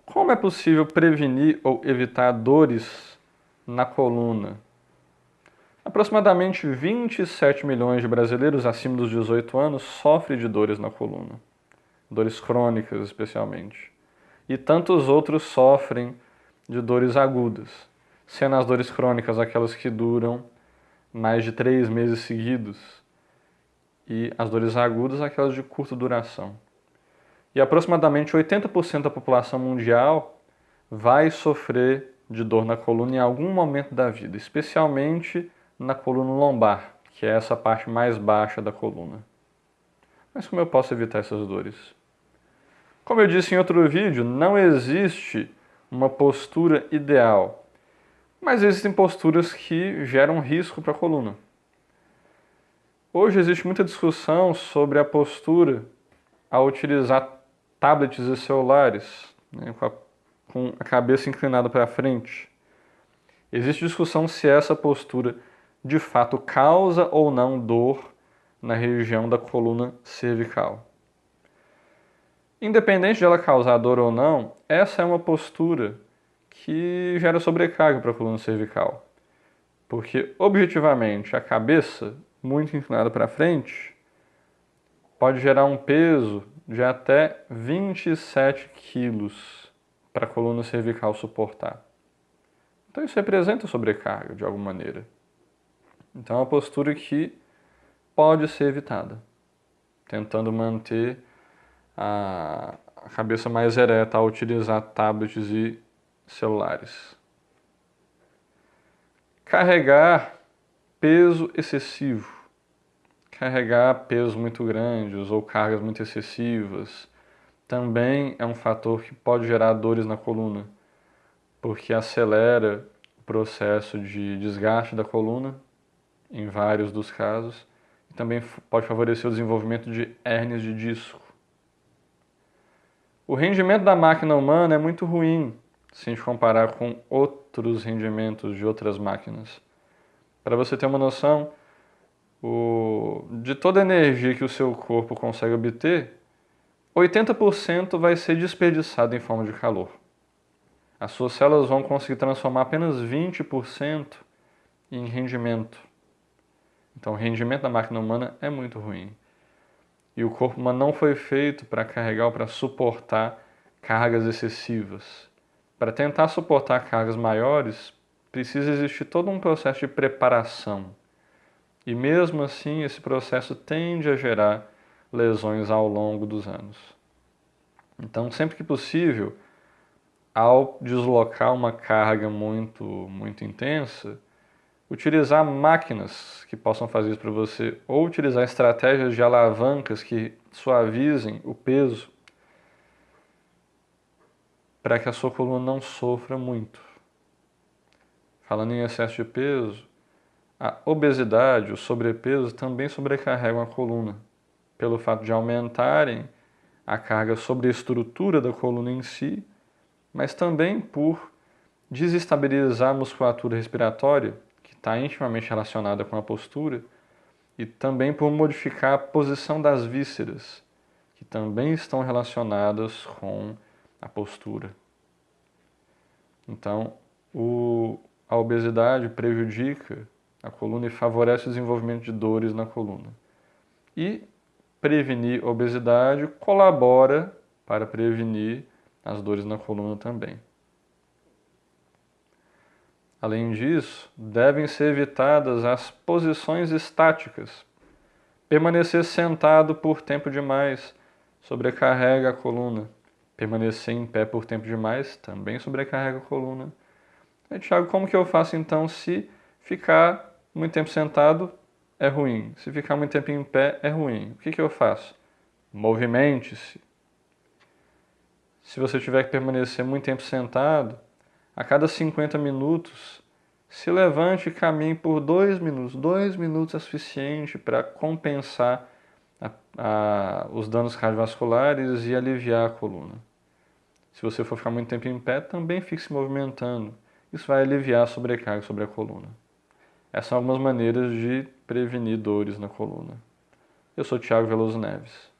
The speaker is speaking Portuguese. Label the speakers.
Speaker 1: Como é possível prevenir ou evitar dores na coluna? Aproximadamente 27 milhões de brasileiros acima dos 18 anos sofrem de dores na coluna, dores crônicas especialmente. E tantos outros sofrem de dores agudas, sendo as dores crônicas aquelas que duram mais de 3 meses seguidos e as dores agudas aquelas de curta duração. E aproximadamente 80% da população mundial vai sofrer de dor na coluna em algum momento da vida, especialmente na coluna lombar, que é essa parte mais baixa da coluna. Mas como eu posso evitar essas dores? Como eu disse em outro vídeo, não existe uma postura ideal, mas existem posturas que geram risco para a coluna. Hoje existe muita discussão sobre a postura ao utilizar tablets e celulares, né, com a cabeça inclinada para frente. Existe discussão se essa postura de fato causa ou não dor na região da coluna cervical. Independente de ela causar dor ou não, essa é uma postura que gera sobrecarga para a coluna cervical. Porque, objetivamente, a cabeça, muito inclinada para frente, pode gerar um peso de até 27 quilos para a coluna cervical suportar. Então isso representa sobrecarga de alguma maneira. Então é uma postura que pode ser evitada, tentando manter a cabeça mais ereta ao utilizar tablets e celulares. Carregar peso excessivo. Carregar pesos muito grandes ou cargas muito excessivas também é um fator que pode gerar dores na coluna, porque acelera o processo de desgaste da coluna, em vários dos casos, e também pode favorecer o desenvolvimento de hérnias de disco. O rendimento da máquina humana é muito ruim se a gente comparar com outros rendimentos de outras máquinas. Para você ter uma noção, de toda a energia que o seu corpo consegue obter, 80% vai ser desperdiçado em forma de calor. As suas células vão conseguir transformar apenas 20% em rendimento. Então, o rendimento da máquina humana é muito ruim. E o corpo humano não foi feito para carregar ou para suportar cargas excessivas. Para tentar suportar cargas maiores, precisa existir todo um processo de preparação. E mesmo assim, esse processo tende a gerar lesões ao longo dos anos. Então, sempre que possível, ao deslocar uma carga muito intensa, utilizar máquinas que possam fazer isso para você, ou utilizar estratégias de alavancas que suavizem o peso para que a sua coluna não sofra muito. Falando em excesso de peso, a obesidade, o sobrepeso também sobrecarregam a coluna, pelo fato de aumentarem a carga sobre a estrutura da coluna em si, mas também por desestabilizar a musculatura respiratória, que está intimamente relacionada com a postura, e também por modificar a posição das vísceras, que também estão relacionadas com a postura. Então, a obesidade prejudica a coluna e favorece o desenvolvimento de dores na coluna. E prevenir obesidade colabora para prevenir as dores na coluna também. Além disso, devem ser evitadas as posições estáticas. Permanecer sentado por tempo demais sobrecarrega a coluna. Permanecer em pé por tempo demais também sobrecarrega a coluna. Tiago, como que eu faço então se ficar muito tempo sentado é ruim, se ficar muito tempo em pé é ruim? O que eu faço? Movimente-se. Se você tiver que permanecer muito tempo sentado, a cada 50 minutos, se levante e caminhe por 2 minutos. 2 minutos é suficiente para compensar os danos cardiovasculares e aliviar a coluna. Se você for ficar muito tempo em pé, também fique se movimentando. Isso vai aliviar a sobrecarga sobre a coluna. Essas são algumas maneiras de prevenir dores na coluna. Eu sou Thiago Veloso Neves.